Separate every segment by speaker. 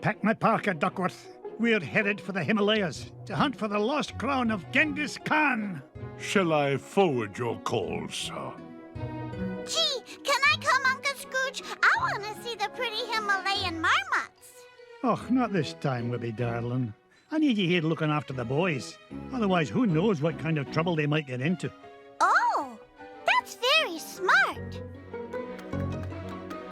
Speaker 1: Pack my parka, Duckworth. We're headed for the Himalayas to hunt for the lost crown of Genghis Khan.
Speaker 2: Shall I forward your call, sir?
Speaker 3: Gee, can I come, Uncle Scrooge? I want to see the pretty Himalayan marmots.
Speaker 1: Oh, not this time, Wibby darling. I need you here looking after the boys. Otherwise, who knows what kind of trouble they might get into.
Speaker 3: Oh, that's very smart.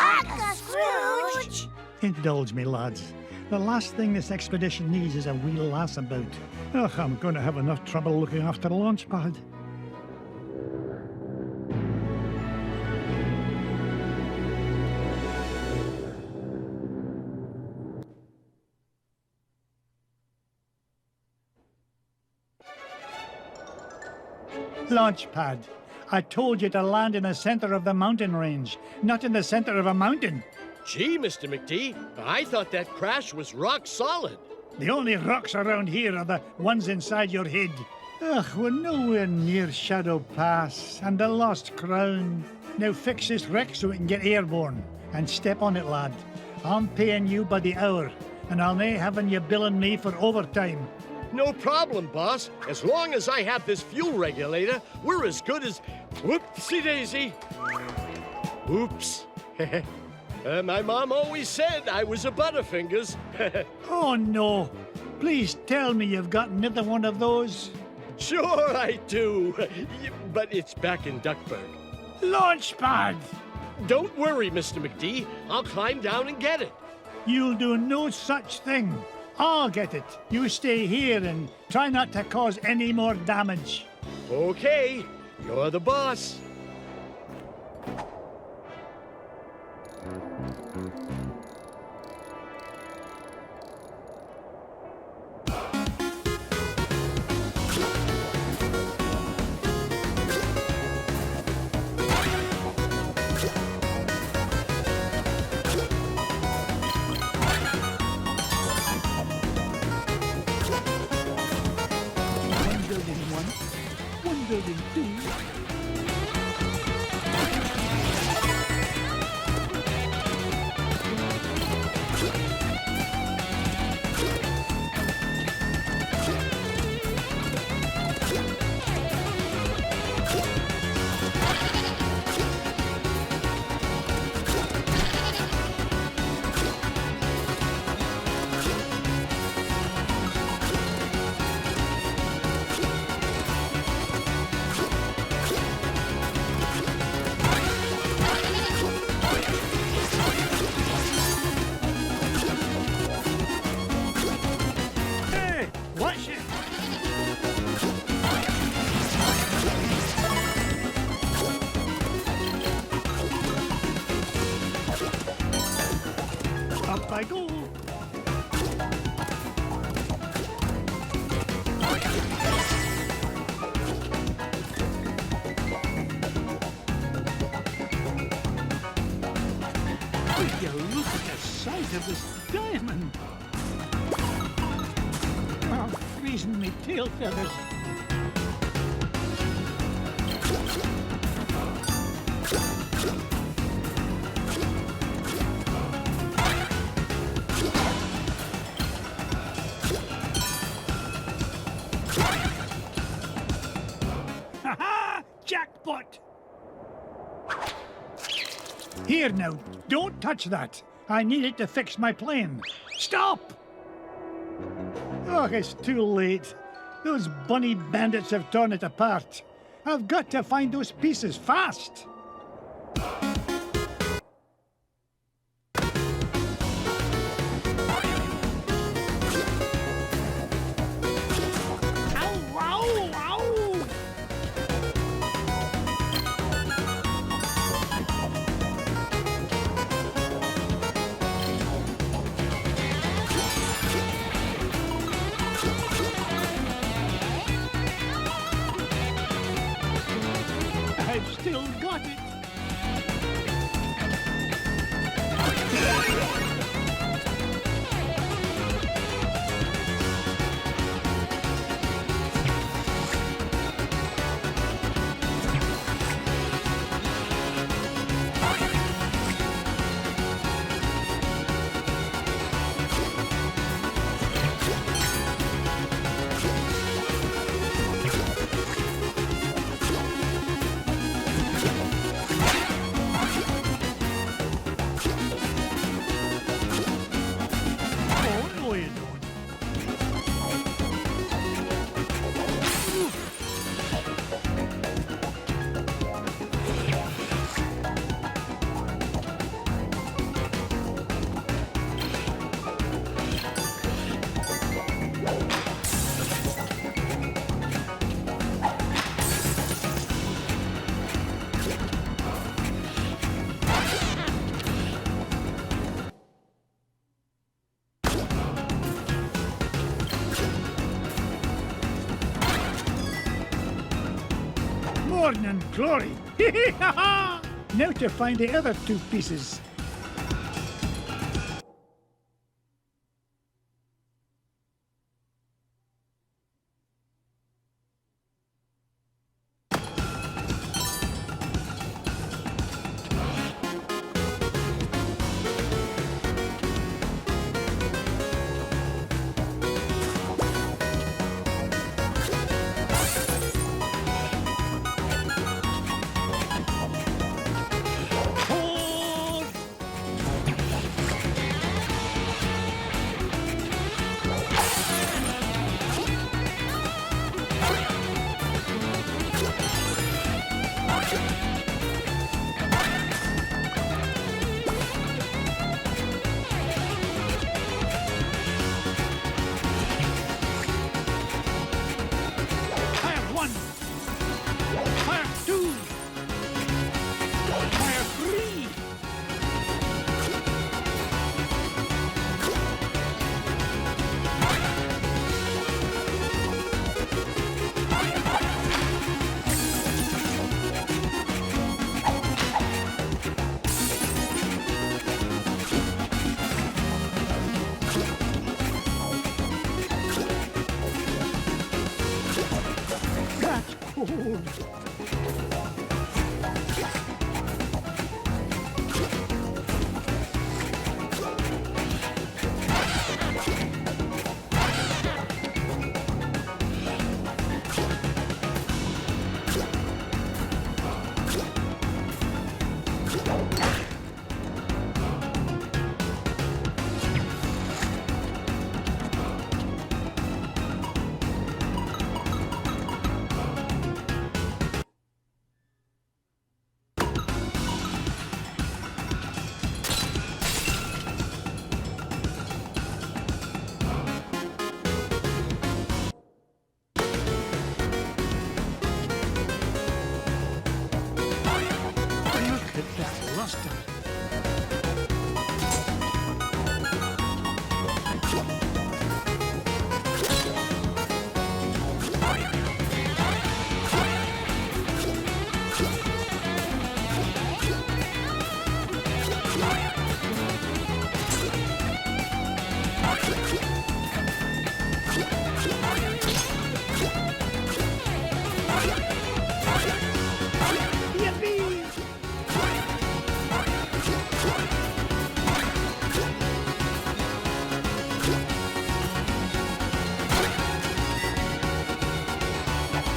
Speaker 3: Uncle Scrooge!
Speaker 1: Indulge me, lads. The last thing this expedition needs is a wee lass about. Ugh, I'm going to have enough trouble looking after the launch pad. Launch pad. I told you to land in the center of the mountain range, not in the center of a mountain.
Speaker 4: Gee, Mr. McD, I thought that crash was rock solid.
Speaker 1: The only rocks around here are the ones inside your head. Ugh, we're nowhere near Shadow Pass and the Lost Crown. Now fix this wreck so we can get airborne. And step on it, lad. I'm paying you by the hour, and I'll nae having you billing me for overtime.
Speaker 4: No problem, boss. As long as I have this fuel regulator, we're as good as... Whoopsie-daisy. Oops. My mom always said I was a Butterfingers.
Speaker 1: Oh, no. Please tell me you've got another one of those.
Speaker 4: Sure I do. But it's back in Duckburg.
Speaker 1: Launchpad!
Speaker 4: Don't worry, Mr. McD. I'll climb down and get it.
Speaker 1: You'll do no such thing. I'll get it. You stay here and try not to cause any more damage.
Speaker 4: Okay. You're the boss.
Speaker 1: I go. Would you look at the size of this diamond? Oh, freezing me tail feathers. Jackpot! Here now, don't touch that. I need it to fix my plane. Stop! Oh, it's too late. Those bunny bandits have torn it apart. I've got to find those pieces fast. I've still got it. morning glory. Now to find the other two pieces.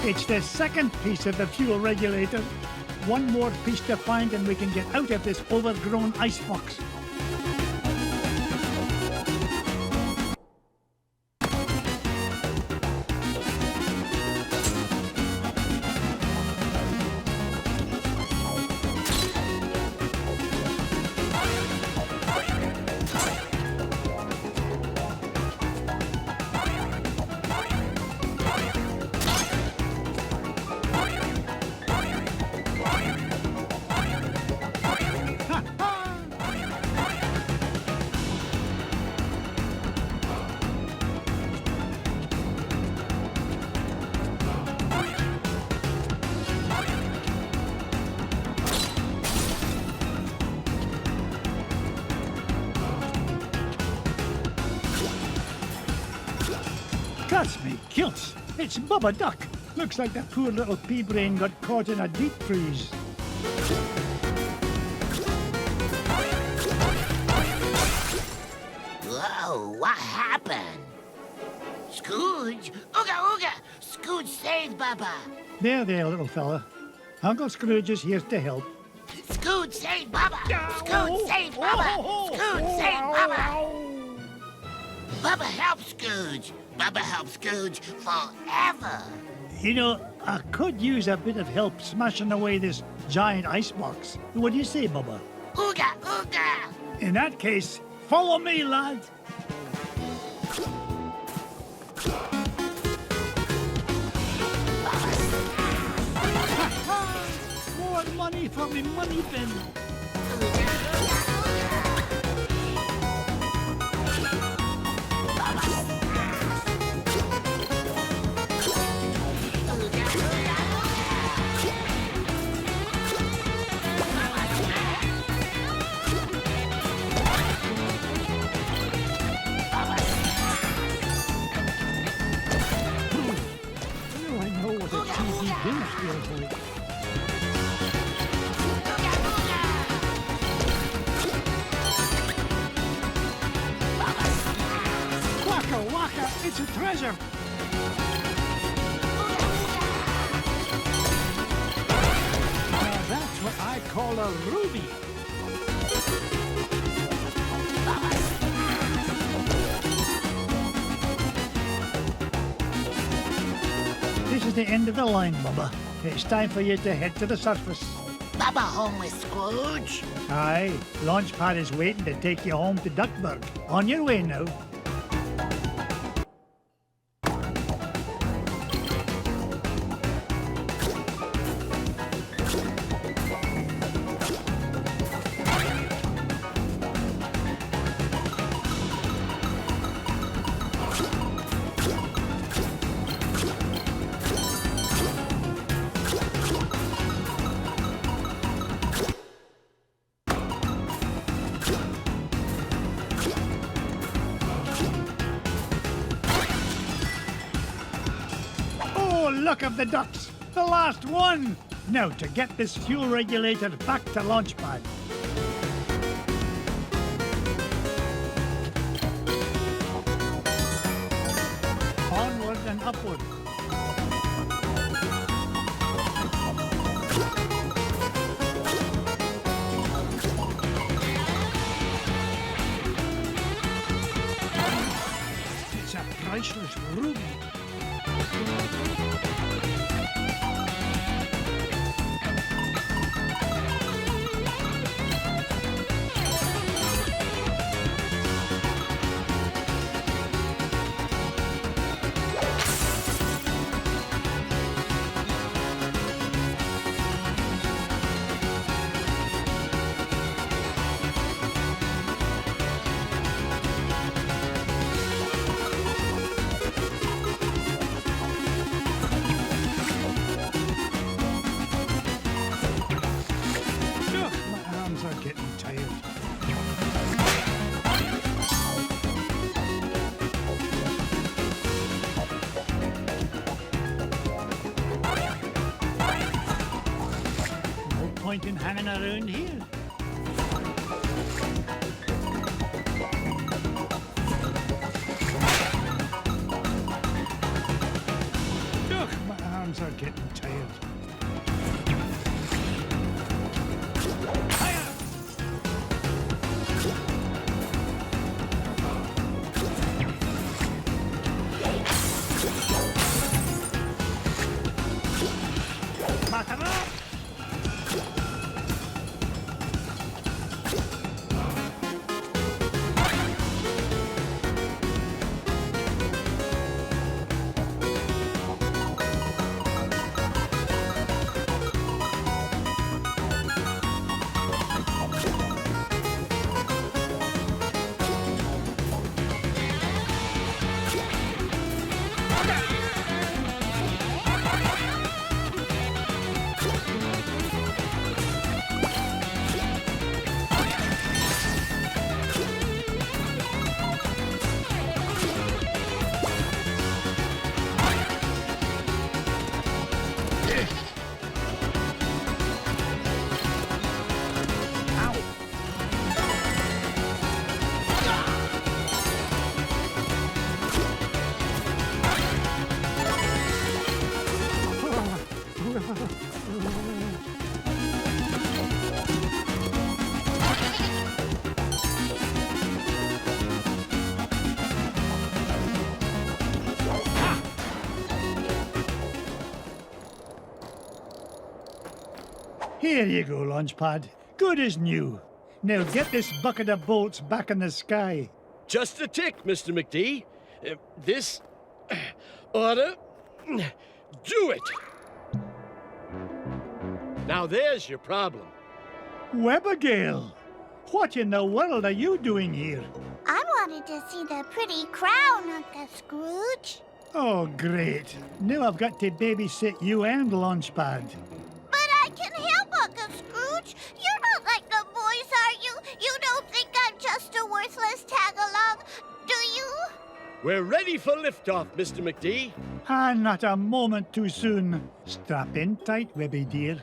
Speaker 1: It's the second piece of the fuel regulator. One more piece to find and we can get out of this overgrown icebox. That's me kilts. It's Bubba Duck. Looks like that poor little pea brain got caught in a deep freeze.
Speaker 5: Whoa, what happened? Scrooge? Ooga ooga! Scrooge saved Bubba!
Speaker 1: There, little fella. Uncle Scrooge is here to help.
Speaker 5: Scrooge saved Bubba! Scrooge saved Bubba! Scrooge saved Bubba! Bubba helps Scrooge! Bubba helps Scrooge forever!
Speaker 1: You know, I could use a bit of help smashing away this giant icebox. What do you say, Bubba?
Speaker 5: Ooga ooga!
Speaker 1: In that case, follow me, lad. More money for me money bin. treasure. Now that's what I call a ruby. This is the end of the line, Bubba. It's time for you to head to the surface.
Speaker 5: Bubba home with Scrooge?
Speaker 1: Aye, Launchpad is waiting to take you home to Duckburg. On your way now. Look of the ducks! The last one! Now to get this fuel regulator back to Launchpad. Onward and upward. It's a priceless ruby. Point in hanging around here. Ugh, my arms are getting tired. Here you go, Launchpad. Good as new. Now get this bucket of bolts back in the sky.
Speaker 4: Just a tick, Mr. McD. This oughta do it. Now there's your problem.
Speaker 1: Webigail, what in the world are you doing here?
Speaker 3: I wanted to see the pretty crown, Uncle Scrooge.
Speaker 1: Oh, great. Now I've got to babysit you and Launchpad.
Speaker 3: But I can help, Uncle Scrooge. You're not like the boys, are you? You don't think I'm just a worthless tag-along, do you?
Speaker 4: We're ready for liftoff, Mr. McD.
Speaker 1: Ah, not a moment too soon. Strap in tight, Webby dear.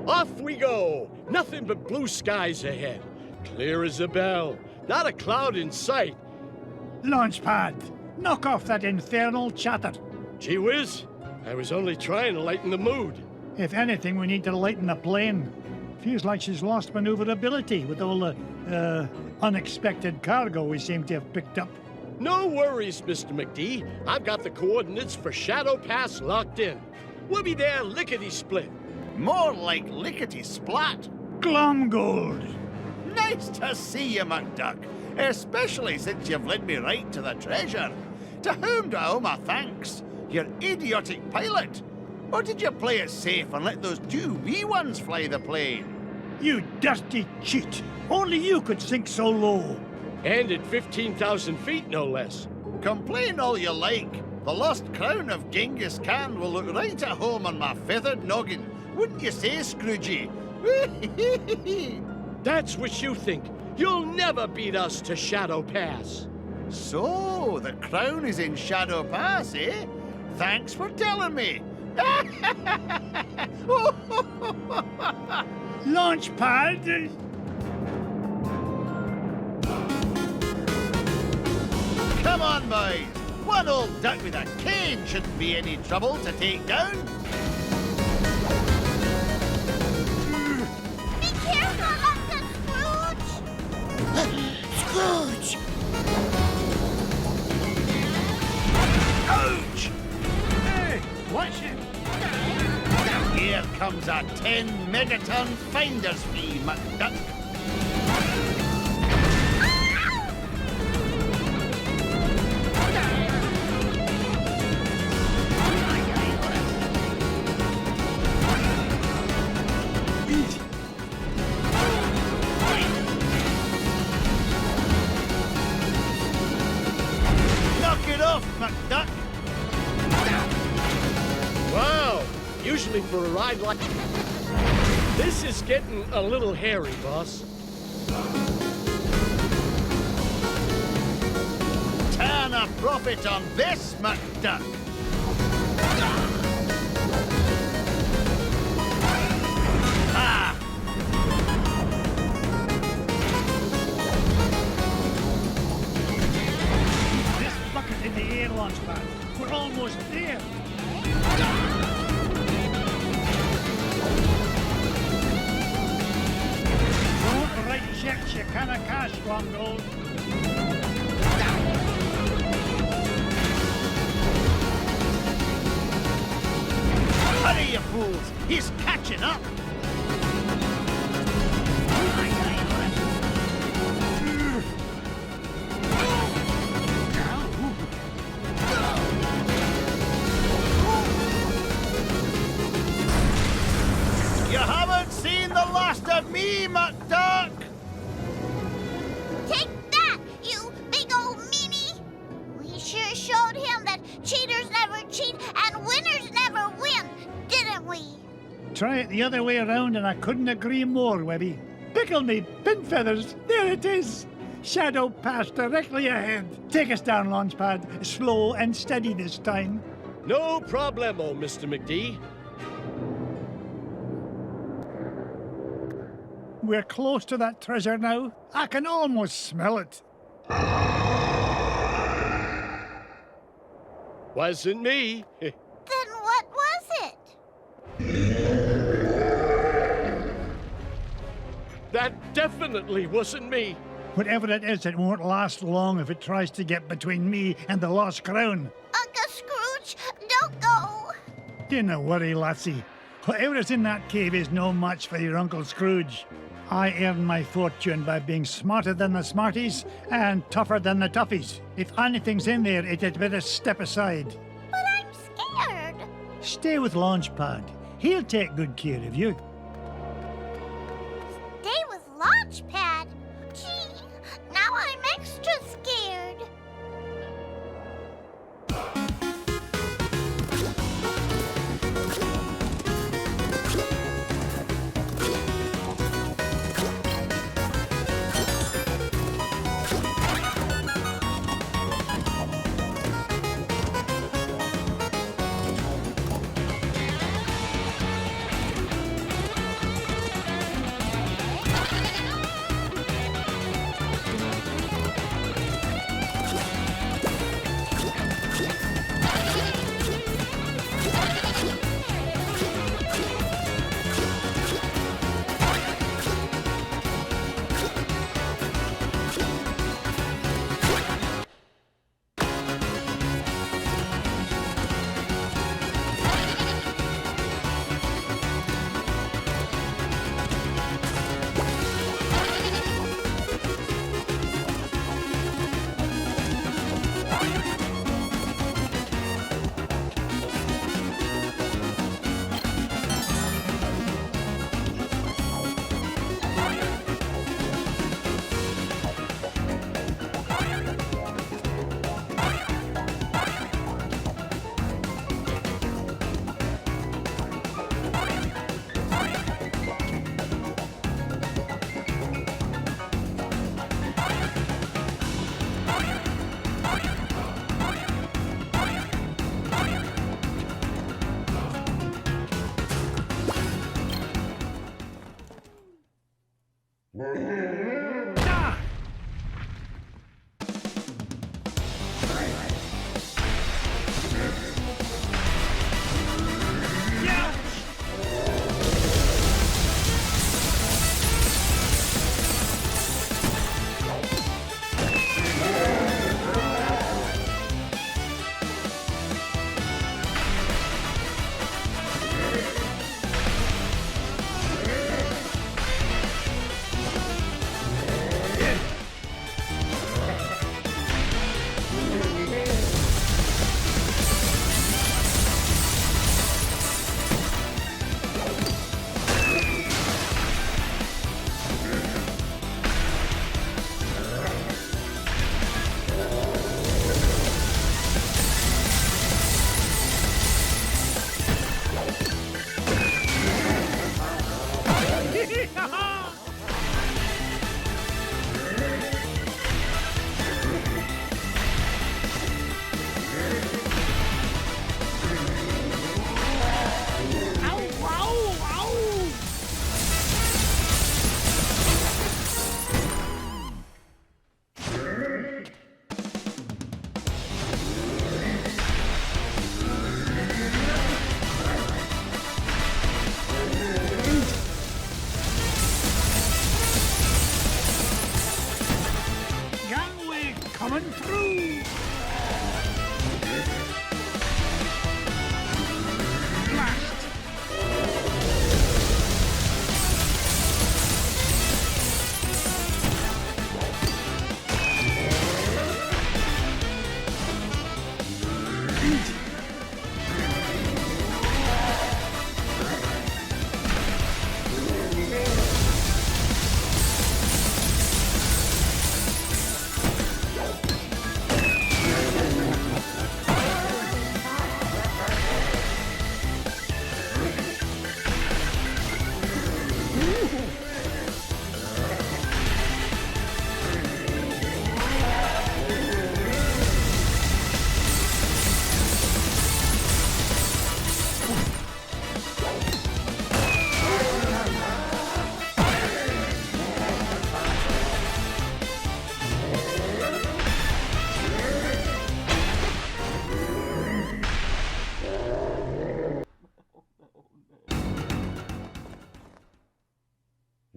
Speaker 4: Off we go! Nothing but blue skies ahead. Clear as a bell. Not a cloud in sight.
Speaker 1: Launchpad, knock off that infernal chatter.
Speaker 4: Gee whiz, I was only trying to lighten the mood.
Speaker 1: If anything, we need to lighten the plane. Feels like she's lost maneuverability with all the, unexpected cargo we seem to have picked up.
Speaker 4: No worries, Mr. McD. I've got the coordinates for Shadow Pass locked in. We'll be there lickety-split.
Speaker 6: More like lickety-splat.
Speaker 1: Glomgold!
Speaker 6: Nice to see you, McDuck. Especially since you've led me right to the treasure. To whom do I owe my thanks? Your idiotic pilot? Or did you play it safe and let those two wee ones fly the plane?
Speaker 1: You dirty cheat! Only you could sink so low!
Speaker 4: And at 15,000 feet, no less.
Speaker 6: Complain all you like. The lost crown of Genghis Khan will look right at home on my feathered noggin. Wouldn't you say, Scroogey?
Speaker 4: That's what you think. You'll never beat us to Shadow Pass.
Speaker 6: So, the crown is in Shadow Pass, eh? Thanks for telling me.
Speaker 1: Launchpad!
Speaker 6: Come on, boys. One old duck with a cane shouldn't be any trouble to take down.
Speaker 3: Be careful, Uncle Scrooge!
Speaker 5: Scrooge!
Speaker 6: Ouch!
Speaker 1: Hey, watch it!
Speaker 6: Here comes a 10-megaton finder's fee, McDuck. Knock it off, McDuck.
Speaker 4: Wow, usually for a ride like... This is getting a little hairy, boss.
Speaker 6: Turn a profit on this, McDuck. Ah!
Speaker 1: This bucket in the air, Launchpad. We're almost there. Don't write checks you canna cash, Glomgold.
Speaker 6: Hurry, you fools! He's catching up! You haven't seen the last of me, McDuck!
Speaker 3: Take that, you big old meanie! We sure showed him that cheaters never cheat and winners never win, didn't we?
Speaker 1: Try it the other way around and I couldn't agree more, Webby. Pickle me, pin feathers, there it is! Shadow Pass directly ahead. Take us down, Launchpad. Slow and steady this time.
Speaker 4: No problemo, Mr. McD.
Speaker 1: We're close to that treasure now. I can almost smell it.
Speaker 4: Wasn't me.
Speaker 3: Then what was it?
Speaker 4: That definitely wasn't me.
Speaker 1: Whatever it is, it won't last long if it tries to get between me and the lost crown.
Speaker 3: Uncle Scrooge, don't go!
Speaker 1: Dinna worry, lassie. Whatever is in that cave is no match for your Uncle Scrooge. I earn my fortune by being smarter than the smarties and tougher than the toughies. If anything's in there, it had better step aside.
Speaker 3: But I'm scared.
Speaker 1: Stay with Launchpad. He'll take good care of you.
Speaker 3: Stay with Launchpad? Gee, now I'm extra scared.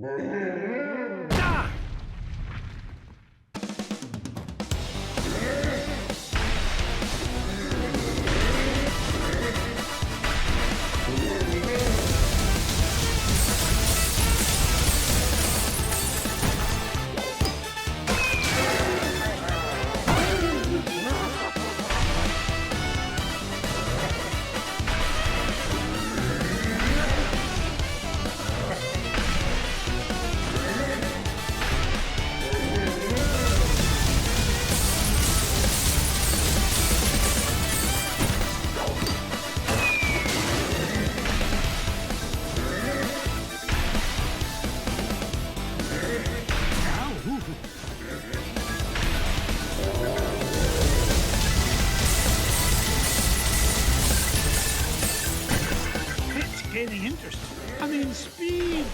Speaker 1: Ah! It's gaining interest. I mean, speed.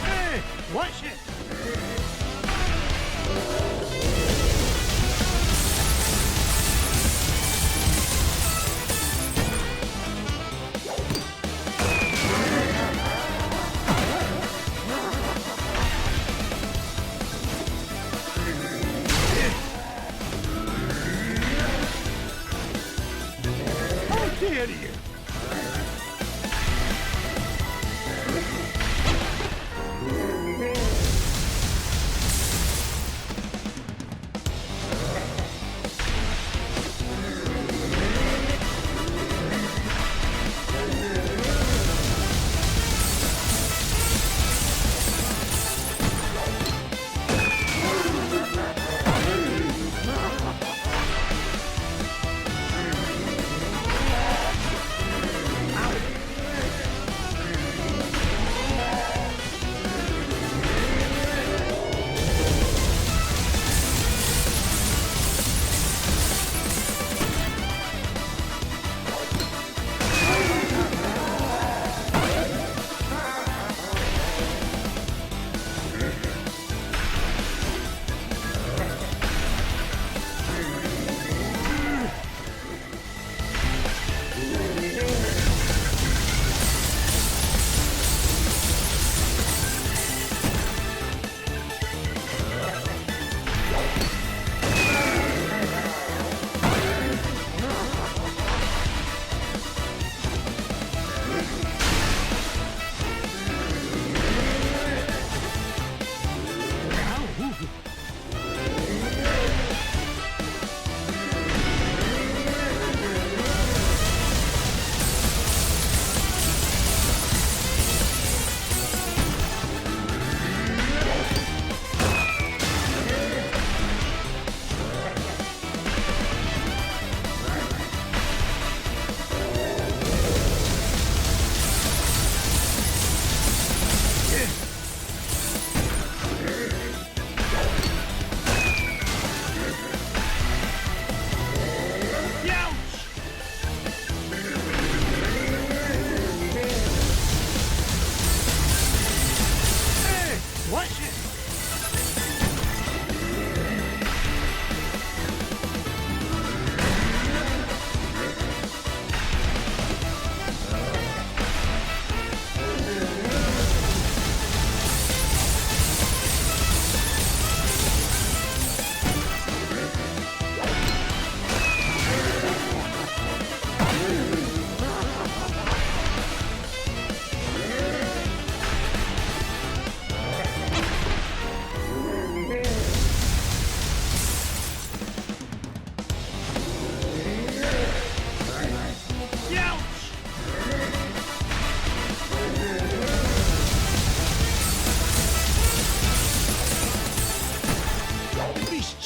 Speaker 1: Hey, watch it. How dare you?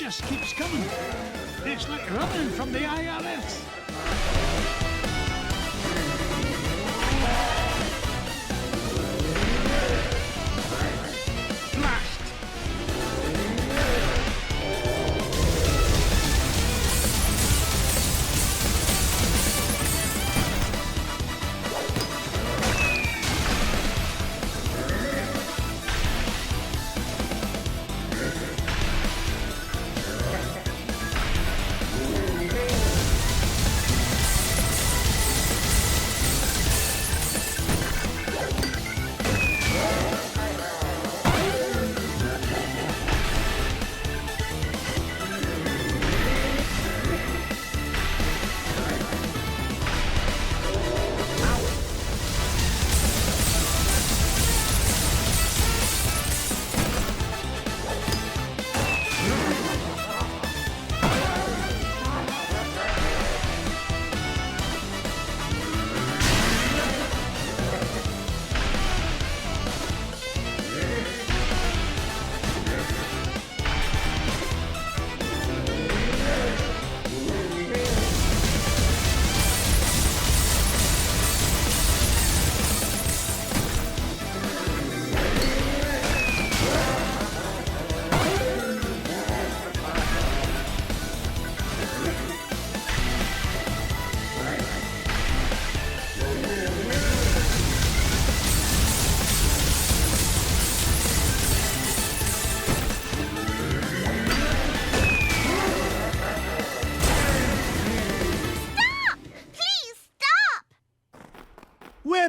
Speaker 1: just keeps coming. It's like running from the IRS. Blast!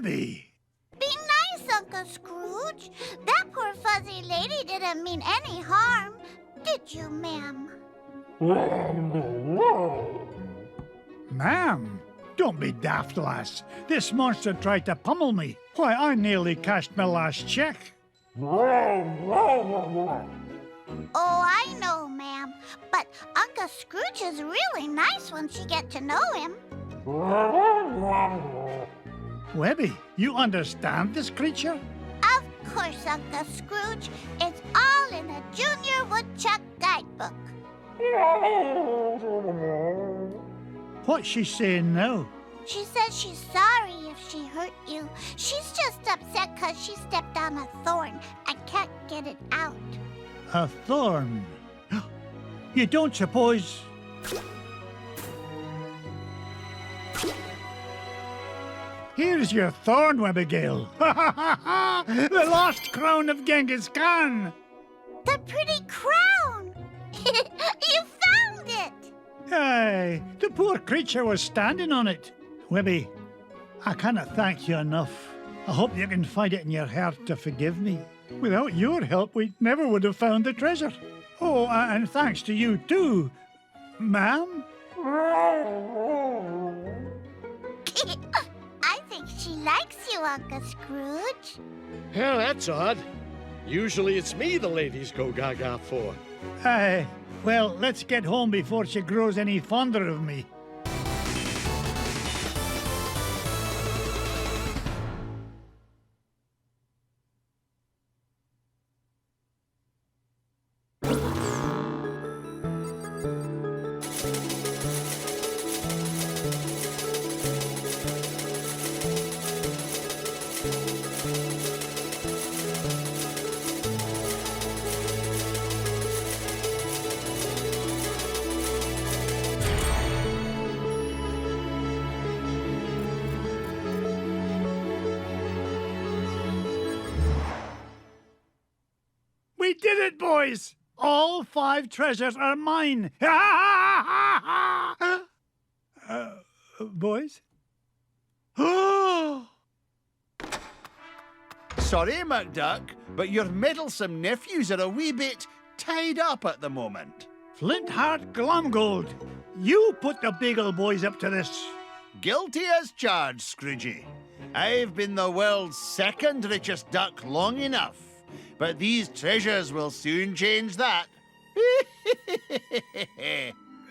Speaker 1: Webby!
Speaker 3: Be nice, Uncle Scrooge. That poor fuzzy lady didn't mean any harm. Did you, ma'am?
Speaker 1: Ma'am, don't be daft, lass. This monster tried to pummel me. Why, I nearly cashed my last check.
Speaker 3: Oh, I know, ma'am. But Uncle Scrooge is really nice once you get to know him.
Speaker 1: Webby, you understand this creature?
Speaker 3: Of course, Uncle Scrooge. It's all in the Junior Woodchuck Guidebook.
Speaker 1: What's she saying now?
Speaker 3: She says she's sorry if she hurt you. She's just upset because she stepped on a thorn and can't get it out.
Speaker 1: A thorn? You don't suppose... Here's your thorn, Abigail. The lost crown of Genghis Khan.
Speaker 3: The pretty crown! You found it!
Speaker 1: Aye, the poor creature was standing on it. Webby, I cannot thank you enough. I hope you can find it in your heart to forgive me. Without your help, we never would have found the treasure. Oh, and thanks to you too, ma'am.
Speaker 3: I think she likes you, Uncle Scrooge.
Speaker 4: Well, that's odd. Usually it's me the ladies go gaga for.
Speaker 1: Aye, well, let's get home before she grows any fonder of me. We did it, boys! All 5 treasures are mine! Boys?
Speaker 6: Sorry, McDuck, but your meddlesome nephews are a wee bit tied up at the moment.
Speaker 1: Flintheart Glumgold, you put the Beagle boys up to this.
Speaker 6: Guilty as charged, Scroogey. I've been the world's 2nd richest duck long enough, but these treasures will soon change that.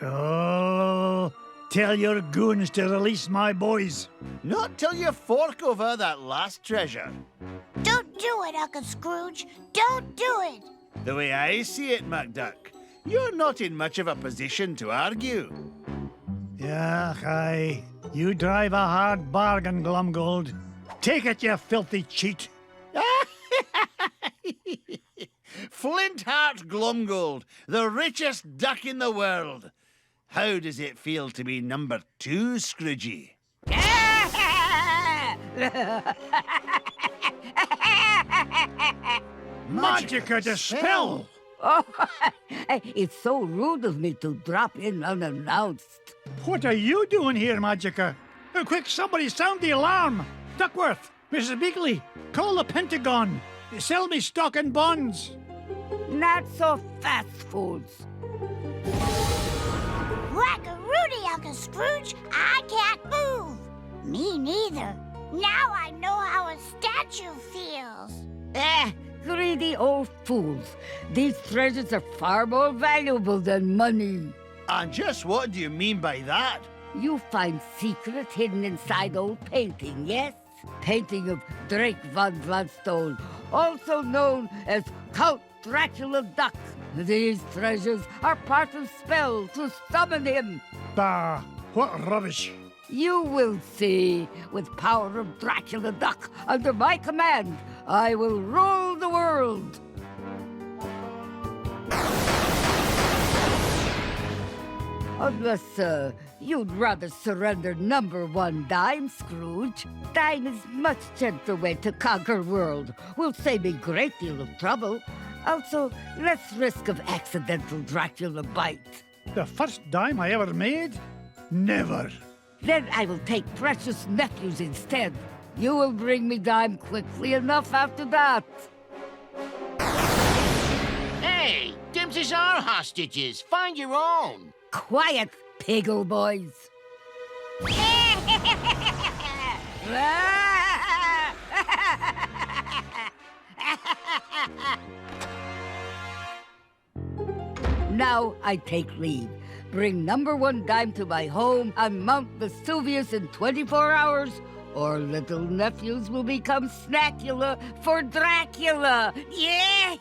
Speaker 1: Oh, tell your goons to release my boys.
Speaker 6: Not till you fork over that last treasure.
Speaker 3: Don't do it, Uncle Scrooge. Don't do it.
Speaker 6: The way I see it, McDuck, you're not in much of a position to argue.
Speaker 1: Yeah, aye. You drive a hard bargain, Glumgold. Take it, you filthy cheat.
Speaker 6: Flintheart Glumgold, the richest duck in the world. How does it feel to be number 2, Scroogey?
Speaker 1: Magica dispel!
Speaker 7: Oh, it's so rude of me to drop in unannounced.
Speaker 1: What are you doing here, Magica? Quick, somebody sound the alarm! Duckworth, Mrs. Beakley, call the Pentagon. Sell me stock and bonds.
Speaker 7: Not so fast, fools.
Speaker 3: Whack-a-roody, Uncle Scrooge. I can't move. Me neither. Now I know how a statue feels.
Speaker 7: Greedy old fools. These treasures are far more valuable than money.
Speaker 6: And just what do you mean by that?
Speaker 7: You find secrets hidden inside old painting, yes? Painting of Drake von Gladstone, also known as Count Dracula Duck. These treasures are part of spell to summon him.
Speaker 1: Bah, what rubbish.
Speaker 7: You will see. With power of Dracula Duck under my command, I will rule the world. Unless, you'd rather surrender number 1 dime, Scrooge. Dime is much gentler way to conquer world. Will save me great deal of trouble. Also, less risk of accidental Dracula bite.
Speaker 1: The first dime I ever made? Never.
Speaker 7: Then I will take precious nephews instead. You will bring me dime quickly enough after that.
Speaker 5: Hey, Dims is our hostages. Find your own.
Speaker 7: Quiet, piggle boys. Now I take leave. Bring number 1 dime to my home and Mount Vesuvius in 24 hours, or little nephews will become snackula for Dracula. Yeah!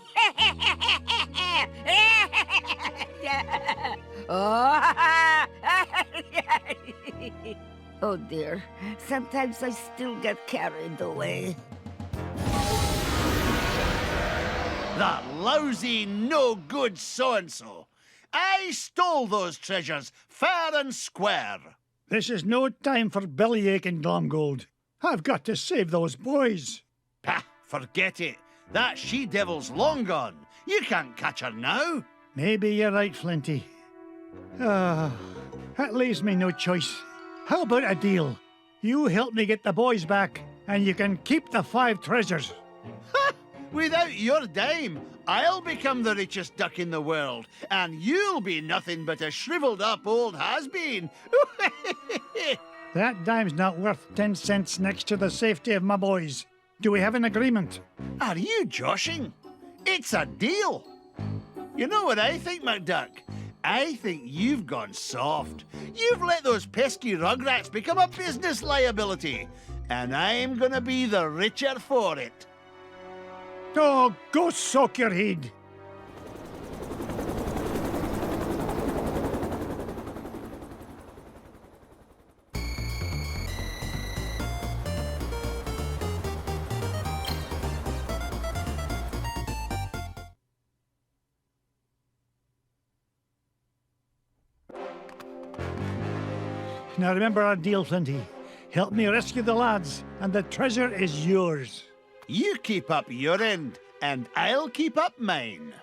Speaker 7: Oh dear, sometimes I still get carried away.
Speaker 6: That lousy, no-good so-and-so. I stole those treasures fair and square.
Speaker 1: This is no time for bellyache and Glomgold. I've got to save those boys.
Speaker 6: Pah, forget it. That she-devil's long gone. You can't catch her now.
Speaker 1: Maybe you're right, Flinty. That leaves me no choice. How about a deal? You help me get the boys back, and you can keep the 5 treasures.
Speaker 6: Ha! Without your dime, I'll become the richest duck in the world, and you'll be nothing but a shriveled-up old has-been.
Speaker 1: That dime's not worth 10 cents next to the safety of my boys. Do we have an agreement?
Speaker 6: Are you joshing? It's a deal. You know what I think, McDuck? I think you've gone soft. You've let those pesky rugrats become a business liability, and I'm gonna be the richer for it.
Speaker 1: Oh, go soak your head. Now remember our deal, Flinty. Help me rescue the lads, and the treasure is yours.
Speaker 6: You keep up your end, and I'll keep up mine.